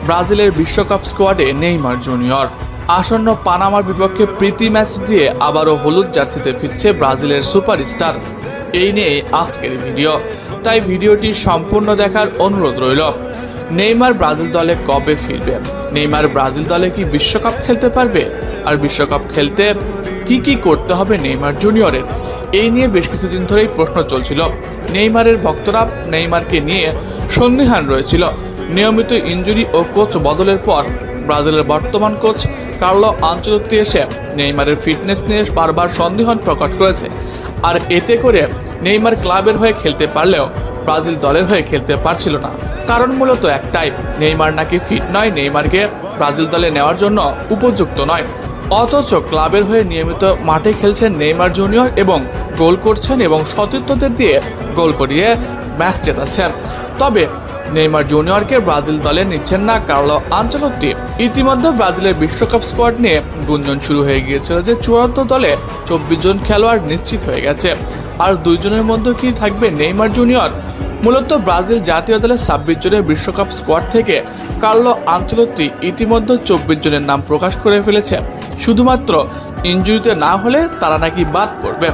ব্রাজিলের বিশ্বকাপ স্কোয়াডে নেইমার জুনিয়র। আসন্ন পানামার বিপক্ষে প্রীতি ম্যাচ দিয়ে আবারও হলুদ জার্সিতে ফিরছে ব্রাজিলের সুপারস্টার। এই নিয়ে আজকের ভিডিও, তাই ভিডিওটি সম্পূর্ণ দেখার অনুরোধ রইল। নেইমার ব্রাজিল দলে কবে ফিরবে? নেইমার ব্রাজিল দলে কি বিশ্বকাপ খেলতে পারবে? আর বিশ্বকাপ খেলতে কি করতে হবে নেইমার জুনিয়রের? এই নিয়ে বেশ কিছুদিন ধরেই প্রশ্ন চলছিল। নেইমারের ভক্তরা নেইমারকে নিয়ে সন্দিহান রয়েছিল। নিয়মিত ইনজুরি ও কোচ বদলের পর ব্রাজিলের বর্তমান কোচ কার্লো আনচেলত্তি এসে নেইমারের ফিটনেস নিয়ে বারবার সন্দেহ প্রকাশ করেছে। আর এতে করে নেইমার ক্লাবের হয়ে খেলতে পারলেও ব্রাজিল দলের হয়ে খেলতে পারছিল না। কারণ মূলত একটাই, নেইমার নাকি ফিট নয়, নেইমারকে ব্রাজিল দলে নেওয়ার জন্য উপযুক্ত নয়। অথচ ক্লাবের হয়ে নিয়মিত মাঠে খেলছেন নেইমার জুনিয়র এবং গোল করছেন এবং সতীর্থদের দিয়ে গোল করিয়ে ম্যাচ জেতাচ্ছেন। তবে নেইমার জুনিয়রকে ব্রাজিল দলে নিচ্ছেন না কার্লো আনচেলত্তি। ইতিমধ্যে ব্রাজিলের বিশ্বকাপ স্কোয়াড নিয়ে গুঞ্জন শুরু হয়ে গিয়েছিল যে চূড়ান্ত দলে 24 জন খেলোয়াড় নিশ্চিত হয়ে গেছে। আর 2 জনের মধ্যে কি থাকবে নেইমার জুনিয়র? মূলত ব্রাজিল জাতীয় দলের 26 জনের বিশ্বকাপ স্কোয়াড থেকে কার্লো আনচেলত্তি ইতিমধ্যে 24 জনের নাম প্রকাশ করে ফেলেছে। শুধুমাত্র ইনজুরিতে না হলে তারা নাকি বাদ পড়বে।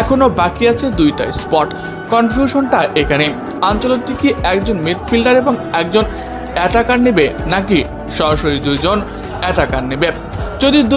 এখনো বাকি আছে 2টা স্পট। কনফিউশনটা এখানে, আনচেলত্তি কি একজন মিডফিল্ডার এবং একজন অ্যাটাকার নেবে নাকি সরাসরি 2 জন অ্যাটাকার নেবে? যদি